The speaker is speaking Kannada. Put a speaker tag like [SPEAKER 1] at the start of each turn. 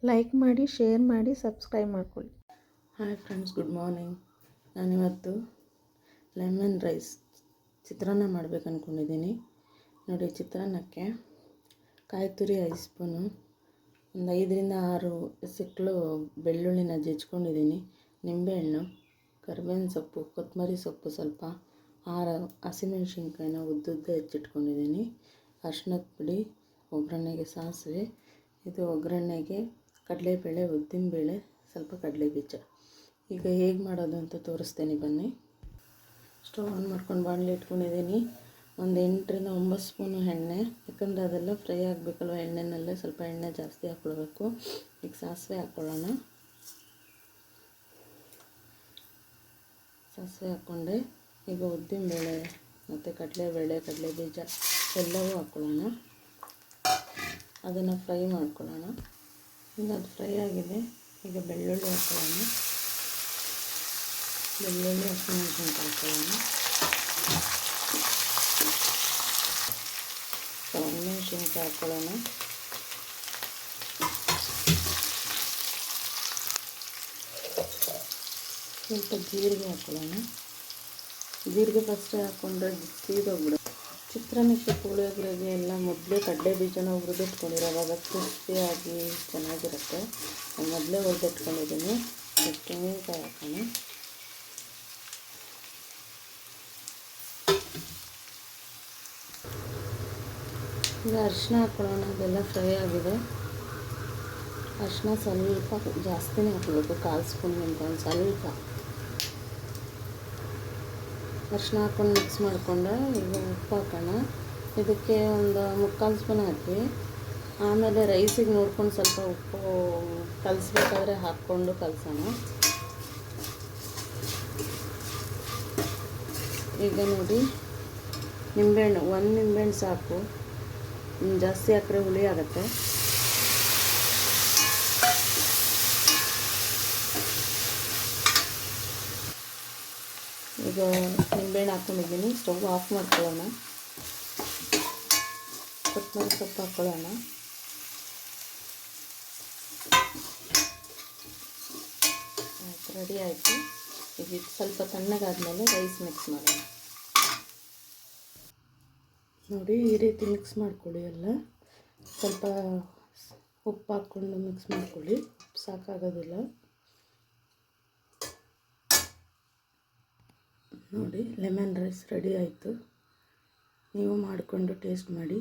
[SPEAKER 1] ಲೈಕ್ ಮಾಡಿ, ಶೇರ್ ಮಾಡಿ, ಸಬ್ಸ್ಕ್ರೈಬ್ ಮಾಡ್ಕೊಳ್ಳಿ.
[SPEAKER 2] Hi friends, good morning. ನಾನಿವತ್ತು ಲೆಮನ್ ರೈಸ್ ಚಿತ್ರಾನ್ನ ಮಾಡಬೇಕು ಅಂದ್ಕೊಂಡಿದ್ದೀನಿ. ನೋಡಿ, ಚಿತ್ರಾನ್ನಕ್ಕೆ ಕಾಯಿ ತುರಿ 5 ಸ್ಪೂನು, ಒಂದು 5ರಿಂದ 6 ಸಿಕ್ಕಲು ಬೆಳ್ಳುಳ್ಳಿನ ಜಜ್ಕೊಂಡಿದ್ದೀನಿ, ನಿಂಬೆಹಣ್ಣು, ಕರಿಬೇವಿನ ಸೊಪ್ಪು, ಕೊತ್ತಂಬರಿ ಸೊಪ್ಪು ಸ್ವಲ್ಪ, 6 ಹಸಿಮೆಣ್ಸಿನ್ಕಾಯಿನ ಉದ್ದುದ್ದ ಹೆಚ್ಚಿಟ್ಕೊಂಡಿದ್ದೀನಿ, ಅರಿಶಿನದ ಪುಡಿ, ಒಗ್ಗರಣೆಗೆ ಸಾಸಿವೆ, ಇದು ಒಗ್ಗರಣೆಗೆ ಕಡಲೆಬೇಳೆ, ಉದ್ದಿನಬೇಳೆ, ಸ್ವಲ್ಪ ಕಡಲೆಬೀಜ. ಈಗ ಹೇಗೆ ಮಾಡೋದು ಅಂತ ತೋರಿಸ್ತೇನೆ ಬನ್ನಿ. ಸ್ಟವ್ ಆನ್ ಮಾಡ್ಕೊಂಡು ಬಾಣಲೆ ಇಟ್ಕೊಂಡಿದ್ದೀನಿ. ಒಂದು 8ರಿಂದ 9 ಸ್ಪೂನು ಎಣ್ಣೆ, ಯಾಕಂದರೆ ಅದೆಲ್ಲ ಫ್ರೈ ಆಗಬೇಕಲ್ವ ಎಣ್ಣೆನಲ್ಲೇ, ಸ್ವಲ್ಪ ಎಣ್ಣೆ ಜಾಸ್ತಿ ಹಾಕ್ಕೊಳ್ಬೇಕು. ಈಗ ಸಾಸಿವೆ ಹಾಕ್ಕೊಳ್ಳೋಣ. ಸಾಸಿವೆ ಹಾಕ್ಕೊಂಡೆ. ಈಗ ಉದ್ದಿನಬೇಳೆ ಮತ್ತು ಕಡಲೆಬೇಳೆ, ಕಡಲೆಬೀಜ ಎಲ್ಲವೂ ಹಾಕ್ಕೊಳ್ಳೋಣ. ಅದನ್ನು ಫ್ರೈ ಮಾಡ್ಕೊಳ್ಳೋಣ. ಈಗ ಅದು ಫ್ರೈ ಆಗಿದೆ. ಈಗ ಬೆಳ್ಳುಳ್ಳಿ ಹಾಕ್ಕೊಳ್ಳೋಣ. ಬೆಳ್ಳುಳ್ಳಿ, ಹಸಿಮೆಣಸಿನ್ಕಾಯಿ ಹಾಕ್ಕೊಳ್ಳೋಣ. ಒಣಮೆಣಸಿನ್ಕಾಯಿ ಹಾಕ್ಕೊಳ್ಳೋಣ. ಸ್ವಲ್ಪ ಜೀರಿಗೆ ಹಾಕ್ಕೊಳ್ಳೋಣ. ಜೀರಿಗೆ ಫಸ್ಟೇ ಹಾಕ್ಕೊಂಡ್ರೆ ಸೀದೋಗ್ಬಿಡುತ್ತೆ. ಚಿತ್ರಾನ್ನಕ್ಕೆ, ಪುಳಿಯೋಗರೆಗೆ ಎಲ್ಲ ಮೊದಲೇ ಕಡಲೆ ಬೀಜನ ಹುರಿದಿಟ್ಕೊಂಡಿರೋ, ಅವಾಗ ಕ್ರಿಸ್ಪಿಯಾಗಿ ಚೆನ್ನಾಗಿರುತ್ತೆ. ಮೊದಲೇ ಹುರಿದಿಟ್ಕೊಂಡಿದ್ದೀನಿ. ತೆಂಗಿನಕಾಯಿ ಹಾಕೋಣ. ಈಗ ಅರಿಶಿನ ಹಾಕ್ಕೊಳ್ಳೋಣ. ಅದೆಲ್ಲ ಫ್ರೈ ಆಗಿದೆ. ಅರಿಶಿನ ಸ್ವಲ್ಪ ಜಾಸ್ತಿನೇ ಹಾಕಬೇಕು, 1/4 ಸ್ಪೂನ್ಗಿಂತ ಒಂದು ಸ್ವಲ್ಪ. ಅರಿಶಿನ ಹಾಕ್ಕೊಂಡು ಮಿಕ್ಸ್ ಮಾಡಿಕೊಂಡೆ. ಈಗ ಉಪ್ಪು ಹಾಕೋಣ. ಇದಕ್ಕೆ ಒಂದು 3/4 ಸ್ಪೂನ್ ಹಾಕಿ, ಆಮೇಲೆ ರೈಸಿಗೆ ನೋಡ್ಕೊಂಡು ಸ್ವಲ್ಪ ಉಪ್ಪು ಕಲಿಸ್ಬೇಕಾದ್ರೆ ಹಾಕ್ಕೊಂಡು ಕಲಸೋಣ. ಈಗ ನೋಡಿ, ನಿಂಬೆಹಣ್ಣು, 1 ನಿಂಬೆಹಣ್ಣು ಸಾಕು, ಜಾಸ್ತಿ ಹಾಕಿದ್ರೆ ಹುಳಿ ಆಗುತ್ತೆ. ಈಗ ನಿಂಬೆಹಣ್ಣು ಹಾಕ್ಕೊಂಡಿದ್ದೀನಿ. ಸ್ಟವ್ ಆಫ್ ಮಾಡ್ಕೊಳ್ಳೋಣ. ಕೊತ್ತಂಬರಿ ಸೊಪ್ಪು ಹಾಕ್ಕೊಳ್ಳೋಣ. ಆಯ್ತು, ರೆಡಿ ಆಯಿತು. ಈಗ ಇದು ಸ್ವಲ್ಪ ತಣ್ಣಗಾದ್ಮೇಲೆ ರೈಸ್ ಮಿಕ್ಸ್ ಮಾಡೋಣ. ನೋಡಿ, ಈ ರೀತಿ ಮಿಕ್ಸ್ ಮಾಡ್ಕೊಳ್ಳಿ. ಎಲ್ಲ ಸ್ವಲ್ಪ ಉಪ್ಪು ಹಾಕ್ಕೊಂಡು ಮಿಕ್ಸ್ ಮಾಡ್ಕೊಳ್ಳಿ. ಸಾಕಾಗೋದಿಲ್ಲ. ನೋಡಿ, ಲೆಮನ್ ರೈಸ್ ರೆಡಿ ಆಯಿತು. ನೀವು ಮಾಡಿಕೊಂಡು ಟೇಸ್ಟ್ ಮಾಡಿ.